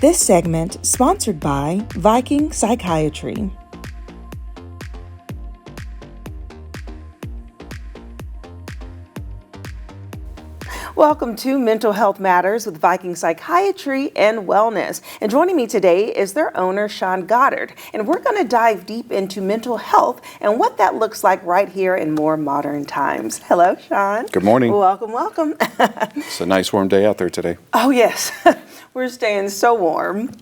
This segment sponsored by Viking Psychiatry. Welcome to Mental Health Matters with Viking Psychiatry and Wellness. And joining me today is their owner, Sean Goddard. And we're going to dive deep into mental health and what that looks like right here in more modern times. Hello, Sean. Good morning. Welcome, welcome. It's a nice warm day out there today. Oh, yes. We're staying so warm.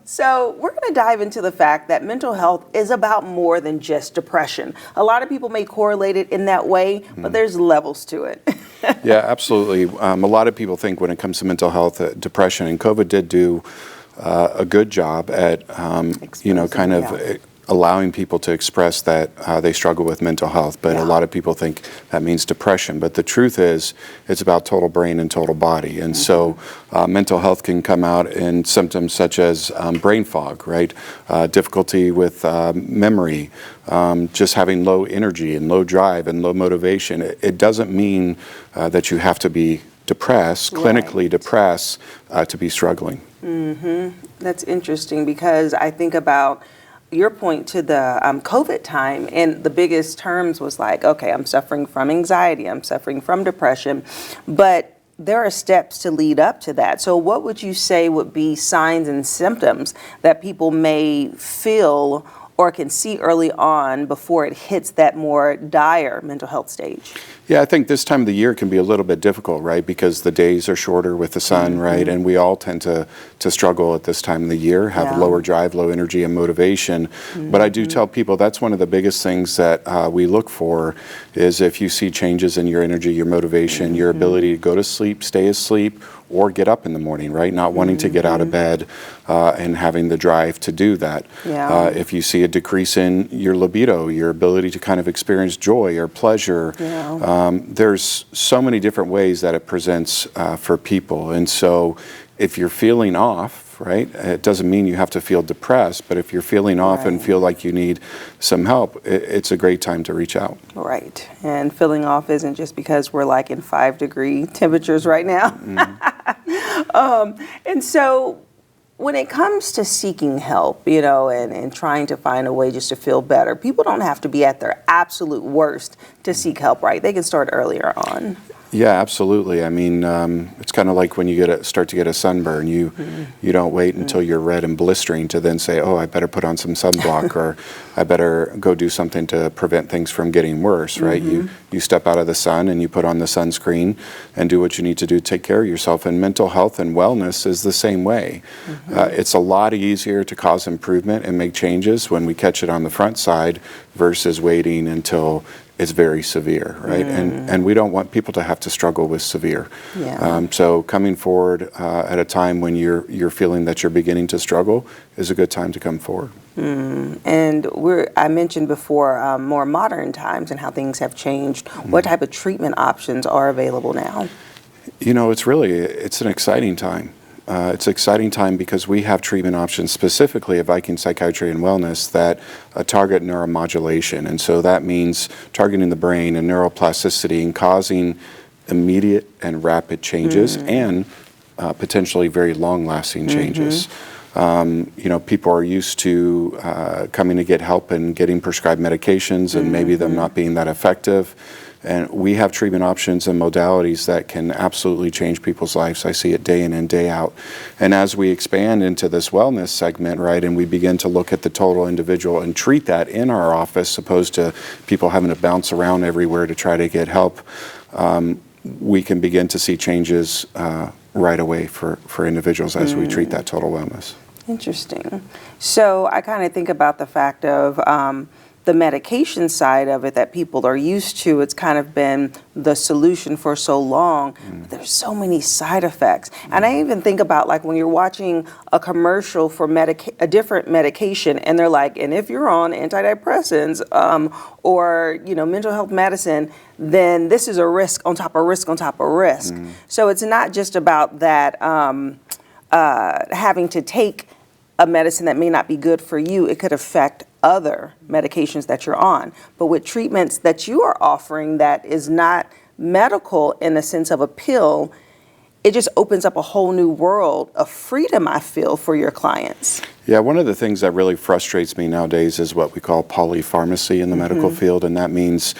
So we're going to dive into the fact that mental health is about more than just depression. A lot of people may correlate it in that way, but there's levels to it. Yeah, absolutely. A lot of people think when it comes to mental health, depression, and COVID did do a good job at, allowing people to express that they struggle with mental health. But a lot of people think that means depression. But the truth is, it's about total brain and total body. And so mental health can come out in symptoms such as brain fog, right? Difficulty with memory, just having low energy and low drive and low motivation. It doesn't mean that you have to be depressed, clinically depressed, to be struggling. That's interesting because I think about your point to the COVID time, and the biggest terms was like, okay, I'm suffering from anxiety, I'm suffering from depression, but there are steps to lead up to that. So what would you say would be signs and symptoms that people may feel or can see early on before it hits that more dire mental health stage? Yeah, I think this time of the year can be a little bit difficult, right? Because the days are shorter with the sun, right? And we all tend to struggle at this time of the year, have lower drive, low energy, and motivation. But I do tell people that's one of the biggest things that we look for is if you see changes in your energy, your motivation, your ability to go to sleep, stay asleep, or get up in the morning, right? Not wanting to get out of bed and having the drive to do that. If you see a decrease in your libido, your ability to kind of experience joy or pleasure, there's so many different ways that it presents for people. And so if you're feeling off, right, it doesn't mean you have to feel depressed, but if you're feeling off and feel like you need some help, it's a great time to reach out. Right. And feeling off isn't just because we're like in 5-degree temperatures right now. And so when it comes to seeking help, and trying to find a way just to feel better, people don't have to be at their absolute worst to seek help, right? They can start earlier on. Yeah, absolutely. I mean, it's kind of like when you start to get a sunburn. You don't wait until you're red and blistering to then say, oh, I better put on some sunblock or I better go do something to prevent things from getting worse, right? You step out of the sun and you put on the sunscreen and do what you need to do to take care of yourself. And mental health and wellness is the same way. It's a lot easier to cause improvement and make changes when we catch it on the front side versus waiting until it's very severe, right? And we don't want people to have to struggle with severe. So coming forward at a time when you're feeling that you're beginning to struggle is a good time to come forward. And I mentioned before more modern times and how things have changed. What type of treatment options are available now? It's an exciting time. It's an exciting time because we have treatment options specifically at Viking Psychiatry and Wellness that target neuromodulation. And so that means targeting the brain and neuroplasticity and causing immediate and rapid changes and potentially very long-lasting changes. People are used to coming to get help and getting prescribed medications and maybe them not being that effective. And we have treatment options and modalities that can absolutely change people's lives. I see it day in and day out. And as we expand into this wellness segment, right, and we begin to look at the total individual and treat that in our office, opposed to people having to bounce around everywhere to try to get help, we can begin to see changes right away for individuals as we treat that total wellness. Interesting. So I kind of think about the fact of the medication side of it that people are used to. It's kind of been the solution for so long. But there's so many side effects. And I even think about like when you're watching a commercial for a different medication and they're like, and if you're on antidepressants or mental health medicine, then this is a risk on top of risk on top of risk. So it's not just about that having to take a medicine that may not be good for you. It could affect other medications that you're on. But with treatments that you are offering that is not medical in the sense of a pill, it just opens up a whole new world of freedom, I feel, for your clients. Yeah, one of the things that really frustrates me nowadays is what we call polypharmacy in the medical field, and that means,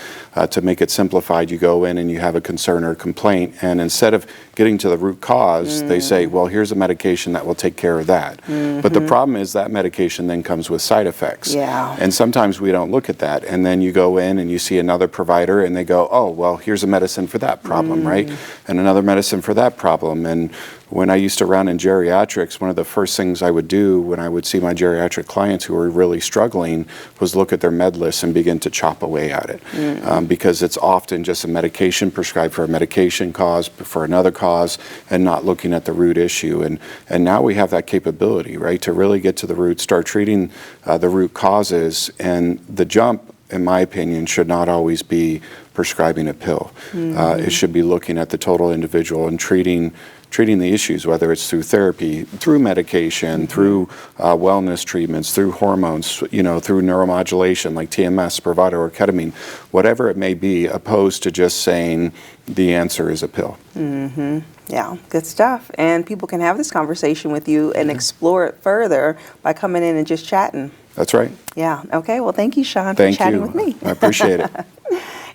to make it simplified, you go in and you have a concern or complaint, and instead of getting to the root cause, they say, well, here's a medication that will take care of that. But the problem is that medication then comes with side effects. Yeah. And sometimes we don't look at that, and then you go in and you see another provider and they go, oh, well, here's a medicine for that problem, right? And another medicine for that problem. And when I used to run in geriatrics, one of the first things I would do when I would see my geriatric clients who were really struggling was look at their med list and begin to chop away at it. Because it's often just a medication prescribed for a medication cause, for another cause, and not looking at the root issue. And now we have that capability, right, to really get to the root, start treating the root causes. And the jump, in my opinion, should not always be prescribing a pill. It should be looking at the total individual and treating the issues, whether it's through therapy, through medication, through wellness treatments, through hormones, through neuromodulation like TMS, Spravato, or ketamine, whatever it may be, opposed to just saying the answer is a pill. Yeah, good stuff. And people can have this conversation with you and explore it further by coming in and just chatting. That's right. Yeah. Okay. Well, thank you, Sean, for chatting with me. I appreciate it.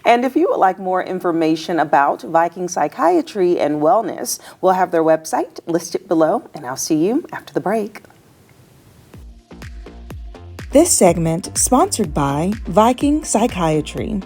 And if you would like more information about Viking Psychiatry and Wellness, we'll have their website listed below, and I'll see you after the break. This segment sponsored by Viking Psychiatry.